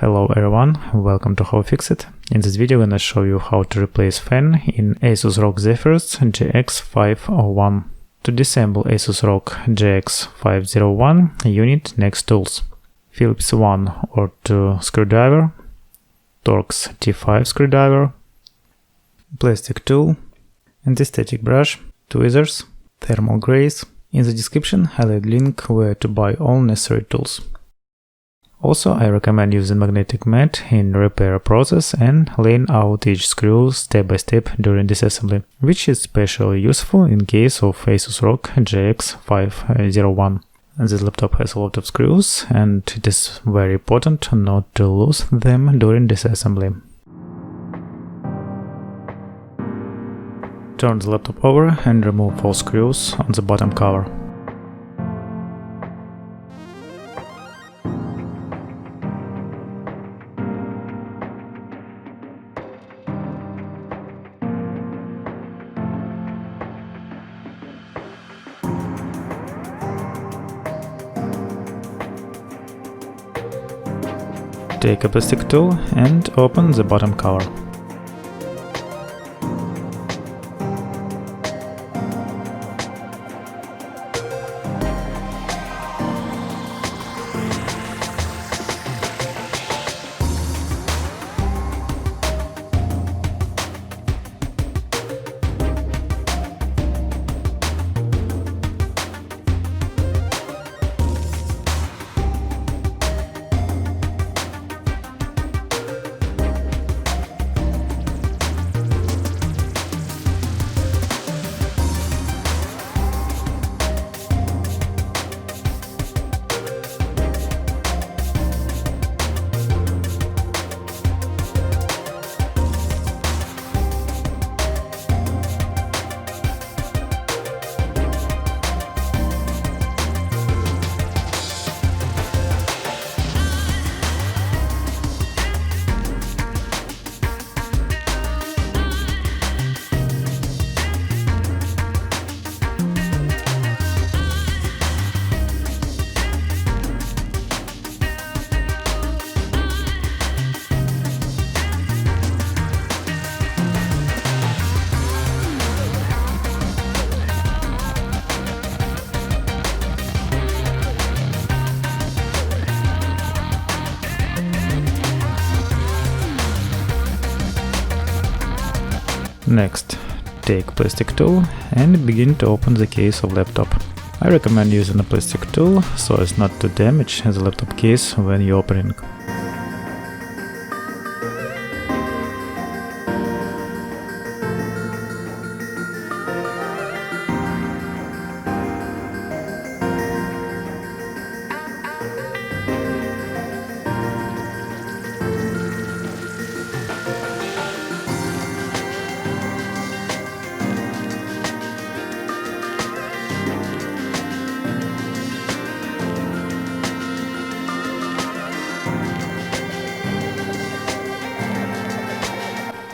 Hello everyone, welcome to How Fix It. In this video I'm gonna show you how to replace fan in Asus ROG Zephyrus GX501. To disassemble Asus ROG GX501, you need next tools: Phillips 1 or 2 screwdriver, Torx T5 screwdriver, plastic tool, anti-static brush, tweezers, thermal grease. In the description I'll add link where to buy all necessary tools. Also, I recommend using magnetic mat in repair process and laying out each screw step by step during disassembly, which is especially useful in case of Asus ROG GX501. This laptop has a lot of screws and it is very important not to lose them during disassembly. Turn the laptop over and remove all screws on the bottom cover. Take a plastic tool and open the bottom cover. Next, take plastic tool and begin to open the case of laptop. I recommend using a plastic tool so as not to damage the laptop case when you're opening.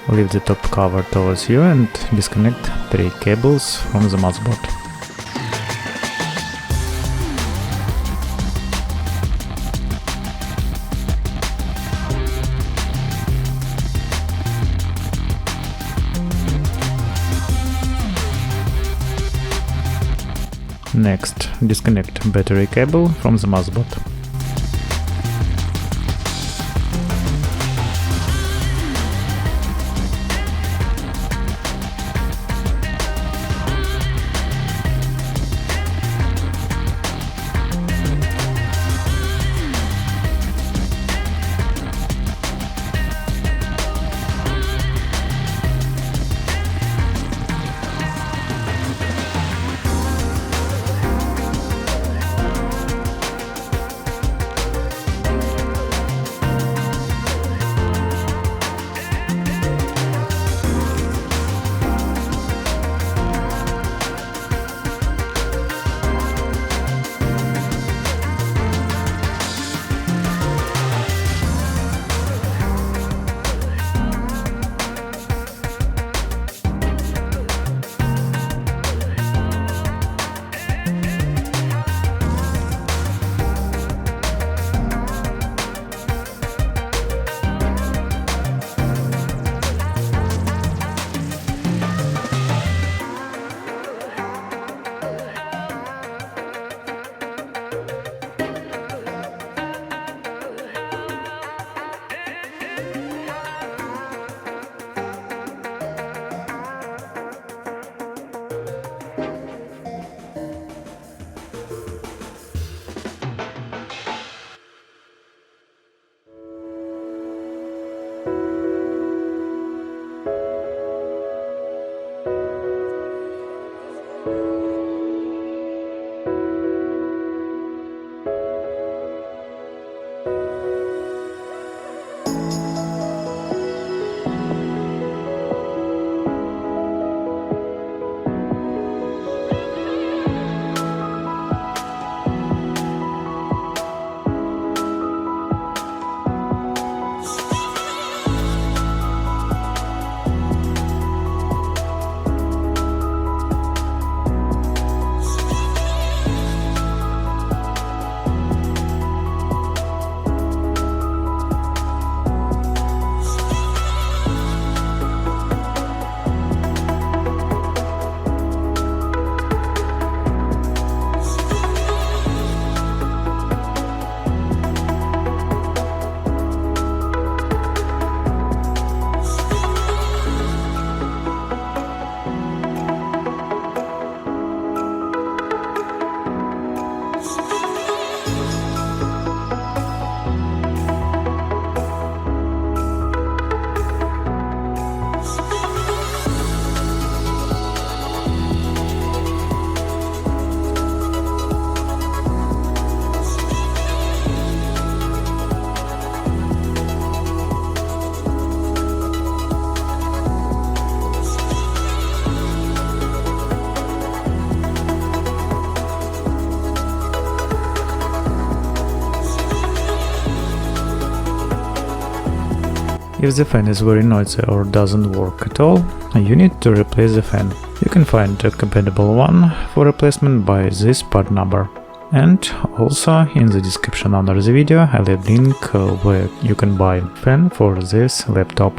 Leave the top cover towards you and disconnect 3 cables from the motherboard. Next, disconnect battery cable from the motherboard. If the fan is very noisy or doesn't work at all, you need to replace the fan. You can find a compatible one for replacement by this part number. And also in the description under the video I leave link where you can buy fan for this laptop.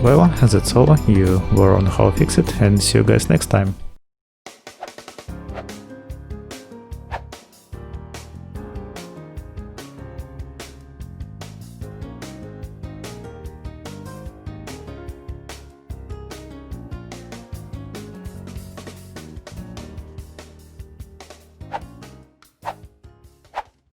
Well, that's all. You were on How Fix It, and see you guys next time.